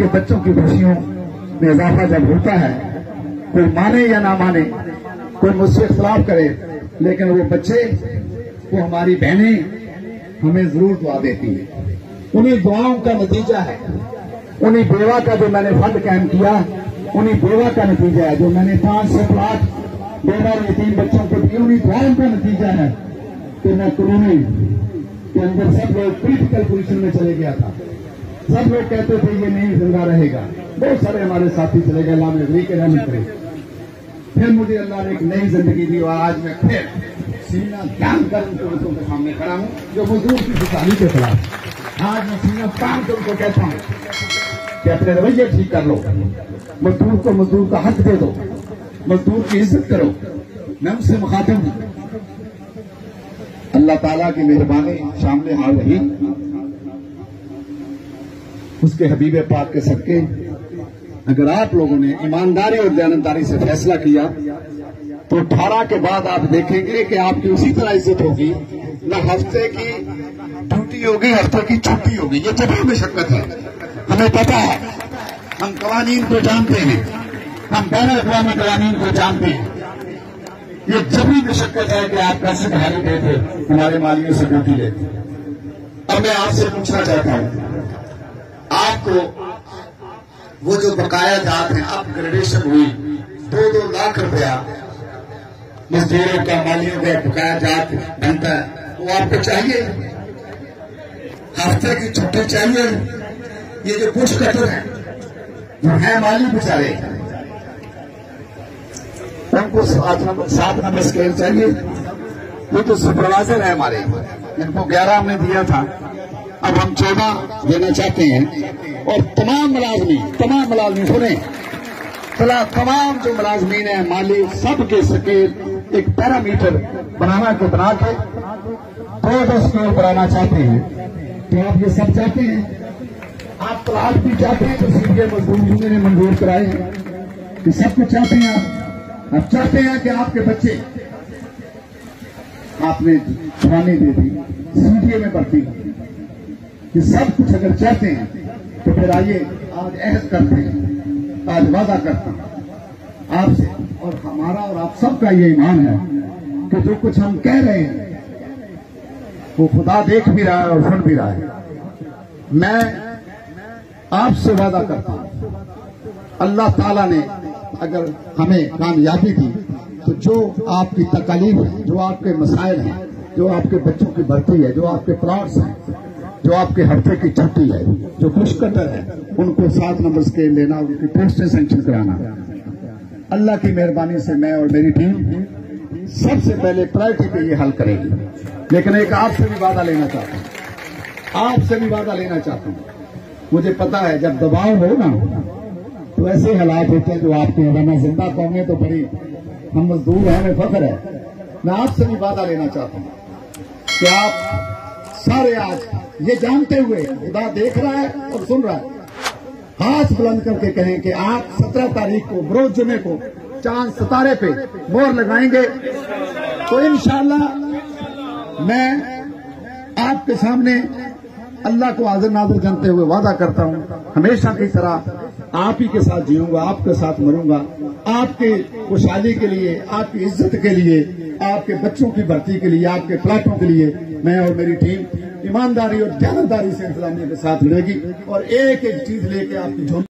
کے بچوں کی خوشیوں میں اضافہ جب ہوتا ہے، کوئی مانے یا نہ مانے، کوئی مجھ سے اختلاف کرے، لیکن وہ بچے، وہ ہماری بہنیں ہمیں ضرور دعا دیتی ہیں۔ انہیں دعاؤں کا نتیجہ ہے، انہیں بیوہ کا جو میں نے فنڈ قائم کیا، انہیں بیوہ کا نتیجہ ہے، جو میں نے 500 پلاٹ بیوہ یتیم بچوں کو دیے، انہیں دعاؤں کا نتیجہ ہے کہ میں کورونا کے اندر سب لوگ کریٹیکل پوزیشن میں چلے گیا تھا، سب لوگ کہتے تھے یہ نہیں زندہ رہے گا، بہت سارے ہمارے ساتھی چلے گئے، اللہ نے کے رحمت کرے، پھر مجھے اللہ نے ایک نئی زندگی دی، اور آج میں پھر سینہ تان کر ان کو کے سامنے کھڑا ہوں جو مزدور کی خوشحالی کے خلاف۔ آج میں سینہ تان کر ان کو کہتا ہوں کہ اپنے رویے ٹھیک کر لو، مزدور کو مزدور کا حق دے دو، مزدور کی عزت کرو۔ میں ان سے مخاطب ہوں، اللہ تعالیٰ کی مہربانی شامل حال رہی، اس کے حبیب پاک کے صدقے اگر آپ لوگوں نے ایمانداری اور دیانتداری سے فیصلہ کیا تو 18 کے بعد آپ دیکھیں گے کہ آپ کی اسی طرح عزت ہوگی، نہ ہفتے کی ڈیوٹی ہوگی، ہفتے کی چھٹی ہوگی۔ یہ جبری مشقت ہے، ہمیں پتا ہے، ہم قوانین کو جانتے ہیں، ہم بین الاقوامی قوانین کو جانتے ہیں۔ یہ جبری مشقت ہے کہ آپ پیسے دہاڑی دیتے ہمارے مالیوں سے ڈیوٹی لیتے۔ اب میں آپ سے پوچھنا چاہتا ہوں، آپ کو وہ جو بقایا جات ہیں، اپ گریڈیشن ہوئی 2-2 لاکھ روپیہ مزدوروں کا، مالیوں کا بقایا جات بنتا ہے، وہ آپ کو چاہیے؟ ہفتے کی چھٹی چاہیے؟ یہ جو کچھ کٹر ہیں جو ہیں مالی بیچارے، ان کو 7 نمبر اسکیل چاہیے؟ یہ تو سپروائزر ہے ہمارے، ان کو 11 ہم نے دیا تھا، اب ہم 14 دینا چاہتے ہیں۔ اور تمام ملازمین سنیں، تمام جو ملازمین ہیں، مالی، سب کے سکیل ایک پیرامیٹر بنا کے 2 اسکیل بنانا چاہتے ہیں۔ تو آپ یہ سب چاہتے ہیں، آپ پلاٹ بھی چاہتے ہیں تو سیدھے مزدور یونین نے منظور کرائے ہیں، یہ سب کچھ چاہتے ہیں آپ چاہتے ہیں کہ آپ کے بچے، آپ نے جوانی دے دی، CDA میں بھرتی، یہ سب کچھ اگر چاہتے ہیں تو پھر آئیے آج عہد کرتے ہیں، آج وعدہ کرتا ہوں آپ سے، اور ہمارا اور آپ سب کا یہ ایمان ہے کہ جو کچھ ہم کہہ رہے ہیں وہ خدا دیکھ بھی رہا ہے اور سن بھی رہا ہے۔ میں آپ سے وعدہ کرتا ہوں، اللہ تعالیٰ نے اگر ہمیں کامیابی دی تو جو آپ کی تکالیف ہے، جو آپ کے مسائل ہیں، جو آپ کے بچوں کی بھرتی ہے، جو آپ کے پلاٹس ہیں، جو آپ کے ہفتے کی چھٹی ہے، جو کچھ کٹر ہے، ان کو 7 نمبر اسکیل لینا، ان کی پوسٹیں سینکشن کرانا، اللہ کی مہربانی سے میں اور میری ٹیم سب سے پہلے پرائرٹی پہ یہ حل کرے گی۔ لیکن ایک آپ سے بھی وعدہ لینا چاہتا ہوں، مجھے پتا ہے جب دباؤ ہو نا تو ایسے حالات ہوتے ہیں جو آپ کے ورنہ زندہ قومیں تو بڑی، ہم مزدور ہیں، ہمیں فخر ہے۔ میں آپ سے بھی وعدہ لینا چاہتا ہوں کہ آپ سارے آج یہ جانتے ہوئے خدا دیکھ رہا ہے اور سن رہا ہے، ہاتھ بلند کر کے کہیں کہ آپ 17 تاریخ کو بروز جمعے کو چاند ستارے پہ مہر لگائیں گے تو انشاءاللہ میں آپ کے سامنے اللہ کو حاضر ناظر جانتے ہوئے وعدہ کرتا ہوں، ہمیشہ کی طرح آپ ہی کے ساتھ جیوں گا، آپ کے ساتھ مروں گا، آپ کی خوشحالی کے لیے، آپ کی عزت کے لیے، آپ کے بچوں کی بھرتی کے لیے، آپ کے پلاٹوں کے لیے میں اور میری ٹیم ایمانداری اور دیانتداری سے انتظامیہ کے ساتھ لڑے گی، اور ایک ایک چیز لے کے آپ کی